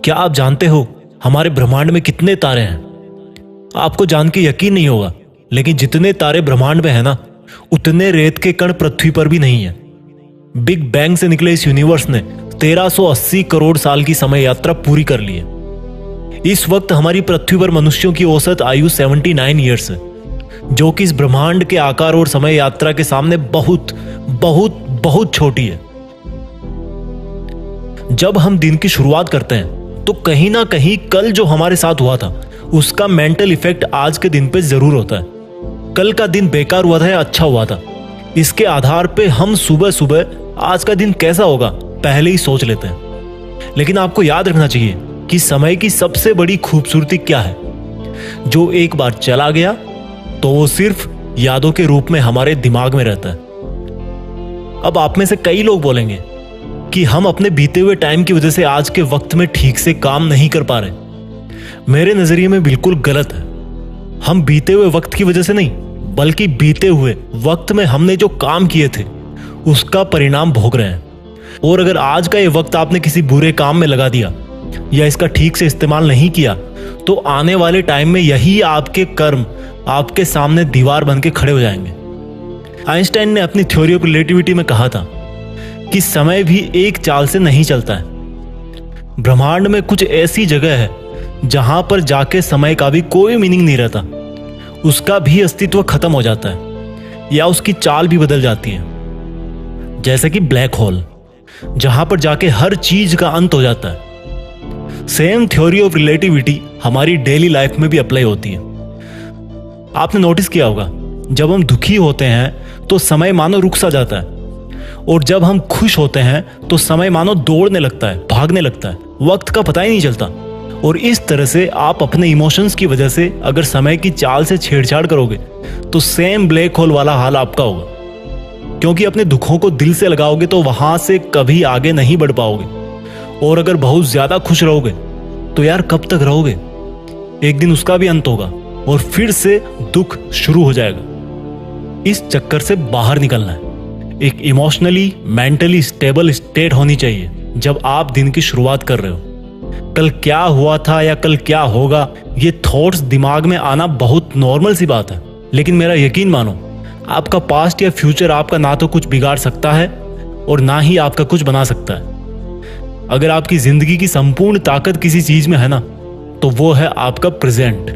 क्या आप जानते हो हमारे ब्रह्मांड में कितने तारे हैं? आपको जान के यकीन नहीं होगा, लेकिन जितने तारे ब्रह्मांड में है ना, उतने रेत के कण पृथ्वी पर भी नहीं है। बिग बैंग से निकले इस यूनिवर्स ने 1380 करोड़ साल की समय यात्रा पूरी कर ली है। इस वक्त हमारी पृथ्वी पर मनुष्यों की औसत आयु 79 ईयर्स है, जो कि इस ब्रह्मांड के आकार और समय यात्रा के सामने बहुत बहुत बहुत छोटी है। जब हम दिन की शुरुआत करते हैं तो कहीं ना कहीं कल जो हमारे साथ हुआ था उसका मेंटल इफेक्ट आज के दिन पे जरूर होता है। कल का दिन बेकार हुआ था या अच्छा हुआ था, इसके आधार पे हम सुबह सुबह आज का दिन कैसा होगा पहले ही सोच लेते हैं। लेकिन आपको याद रखना चाहिए कि समय की सबसे बड़ी खूबसूरती क्या है। जो एक बार चला गया तो वो सिर्फ यादों के रूप में हमारे दिमाग में रहता है। अब आप में से कई लोग बोलेंगे कि हम अपने बीते हुए टाइम की वजह से आज के वक्त में ठीक से काम नहीं कर पा रहे। मेरे नजरिए में बिल्कुल गलत है। हम बीते हुए वक्त की वजह से नहीं, बल्कि बीते हुए वक्त में हमने जो काम किए थे उसका परिणाम भोग रहे हैं। और अगर आज का ये वक्त आपने किसी बुरे काम में लगा दिया या इसका ठीक से इस्तेमाल नहीं किया तो आने वाले टाइम में यही आपके कर्म आपके सामने दीवार बन के खड़े हो जाएंगे। आइंस्टाइन ने अपनी थ्योरी ऑफ रिलेटिविटी में कहा था कि समय भी एक चाल से नहीं चलता है। ब्रह्मांड में कुछ ऐसी जगह है जहां पर जाके समय का भी कोई मीनिंग नहीं रहता, उसका भी अस्तित्व खत्म हो जाता है या उसकी चाल भी बदल जाती है। जैसे कि ब्लैक होल, जहां पर जाके हर चीज का अंत हो जाता है। सेम थ्योरी ऑफ रिलेटिविटी हमारी डेली लाइफ में भी अप्लाई होती है। आपने नोटिस किया होगा, जब हम दुखी होते हैं तो समय मानो रुक सा जाता है, और जब हम खुश होते हैं तो समय मानो दौड़ने लगता है, भागने लगता है, वक्त का पता ही नहीं चलता। और इस तरह से आप अपने इमोशंस की वजह से अगर समय की चाल से छेड़छाड़ करोगे तो सेम ब्लैक होल वाला हाल आपका होगा। क्योंकि अपने दुखों को दिल से लगाओगे तो वहां से कभी आगे नहीं बढ़ पाओगे। और अगर बहुत ज्यादा खुश रहोगे तो यार कब तक रहोगे? एक दिन उसका भी अंत होगा और फिर से दुख शुरू हो जाएगा। इस चक्कर से बाहर निकलना है। एक इमोशनली मेंटली स्टेबल स्टेट होनी चाहिए जब आप दिन की शुरुआत कर रहे हो। कल क्या हुआ था या कल क्या होगा, ये थॉट्स दिमाग में आना बहुत नॉर्मल सी बात है। लेकिन मेरा यकीन मानो, आपका पास्ट या फ्यूचर आपका ना तो कुछ बिगाड़ सकता है और ना ही आपका कुछ बना सकता है। अगर आपकी जिंदगी की संपूर्ण ताकत किसी चीज में है ना, तो वो है आपका प्रेजेंट।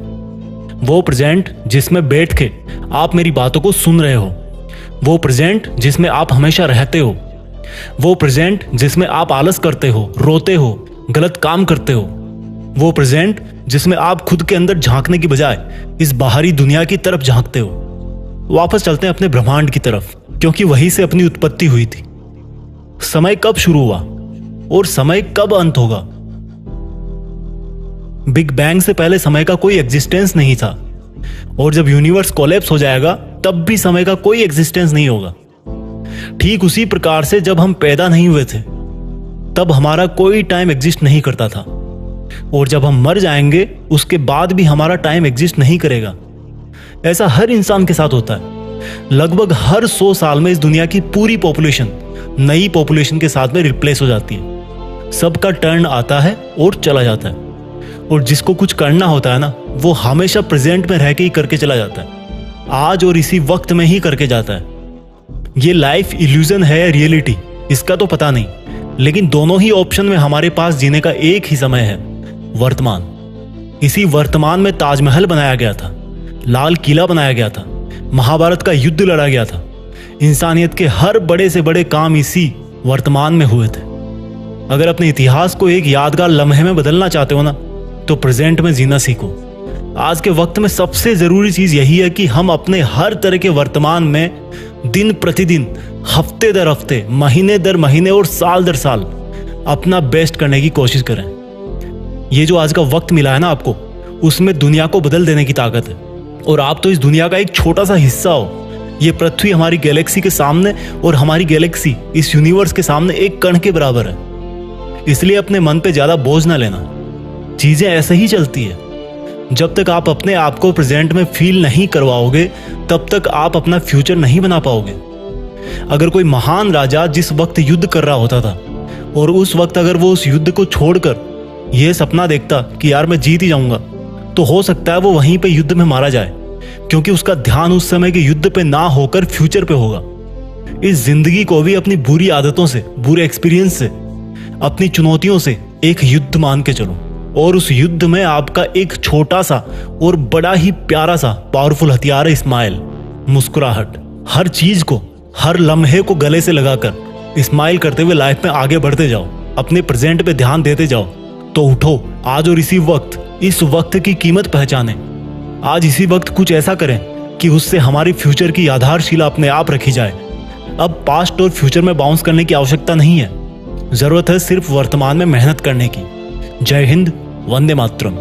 वो प्रेजेंट जिसमें बैठ के आप मेरी बातों को सुन रहे हो, वो प्रेजेंट जिसमें आप हमेशा रहते हो, वो प्रेजेंट जिसमें आप आलस करते हो, रोते हो, गलत काम करते हो, वो प्रेजेंट जिसमें आप खुद के अंदर झांकने की बजाय इस बाहरी दुनिया की तरफ झांकते हो। वापस चलते हैं अपने ब्रह्मांड की तरफ, क्योंकि वहीं से अपनी उत्पत्ति हुई थी। समय कब शुरू हुआ और समय कब अंत होगा? बिग बैंग से पहले समय का कोई एग्जिस्टेंस नहीं था, और जब यूनिवर्स कोलैप्स हो जाएगा तब भी समय का कोई एग्जिस्टेंस नहीं होगा। ठीक उसी प्रकार से जब हम पैदा नहीं हुए थे तब हमारा कोई टाइम एग्जिस्ट नहीं करता था, और जब हम मर जाएंगे उसके बाद भी हमारा टाइम एग्जिस्ट नहीं करेगा। ऐसा हर इंसान के साथ होता है। लगभग हर 100 साल में इस दुनिया की पूरी पॉपुलेशन नई पॉपुलेशन के साथ में रिप्लेस हो जाती है। सबका टर्न आता है और चला जाता है, और जिसको कुछ करना होता है ना, वो हमेशा प्रेजेंट में रह के ही करके चला जाता है, आज और इसी वक्त में ही करके जाता है। ये लाइफ इल्यूजन है या रियलिटी, इसका तो पता नहीं, लेकिन दोनों ही ऑप्शन में हमारे पास जीने का एक ही समय है, वर्तमान। इसी वर्तमान में ताजमहल बनाया गया था, लाल किला बनाया गया था, महाभारत का युद्ध लड़ा गया था। इंसानियत के हर बड़े से बड़े काम इसी वर्तमान में हुए थे। अगर अपने इतिहास को एक यादगार लम्हे में बदलना चाहते हो ना, तो प्रेजेंट में जीना सीखो। आज के वक्त में सबसे जरूरी चीज यही है कि हम अपने हर तरह के वर्तमान में दिन प्रतिदिन, हफ्ते दर हफ्ते, महीने दर महीने और साल दर साल अपना बेस्ट करने की कोशिश करें। ये जो आज का वक्त मिला है ना आपको, उसमें दुनिया को बदल देने की ताकत है, और आप तो इस दुनिया का एक छोटा सा हिस्सा हो। ये पृथ्वी हमारी गैलेक्सी के सामने और हमारी गैलेक्सी इस यूनिवर्स के सामने एक कण के बराबर है। इसलिए अपने मन पे ज्यादा बोझ ना लेना। चीजें ऐसे ही चलती है। जब तक आप अपने आप को प्रेजेंट में फील नहीं करवाओगे तब तक आप अपना फ्यूचर नहीं बना पाओगे। अगर कोई महान राजा जिस वक्त युद्ध कर रहा होता था और उस वक्त अगर वो उस युद्ध को छोड़कर यह सपना देखता कि यार मैं जीत ही जाऊंगा, तो हो सकता है वो वहीं पे युद्ध में मारा जाए, क्योंकि उसका ध्यान उस समय के युद्ध पे ना होकर फ्यूचर पे होगा। इस जिंदगी को भी अपनी बुरी आदतों से, बुरे एक्सपीरियंस से, अपनी चुनौतियों से एक युद्ध मान के चलो, और उस युद्ध में आपका एक छोटा सा और बड़ा ही प्यारा सा पावरफुल हथियार है स्माइल, मुस्कुराहट। हर चीज को, हर लम्हे को गले से लगाकर स्माइल करते हुए लाइफ में आगे बढ़ते जाओ, अपने प्रेजेंट पे ध्यान देते जाओ। तो उठो आज और इसी वक्त, इस वक्त की कीमत पहचाने। आज इसी वक्त कुछ ऐसा करें कि उससे हमारी फ्यूचर की आधारशिला अपने आप रखी जाए। अब पास्ट और फ्यूचर में बाउंस करने की आवश्यकता नहीं है, जरूरत है सिर्फ वर्तमान में मेहनत करने की। जय हिंद, वंदे मातरम।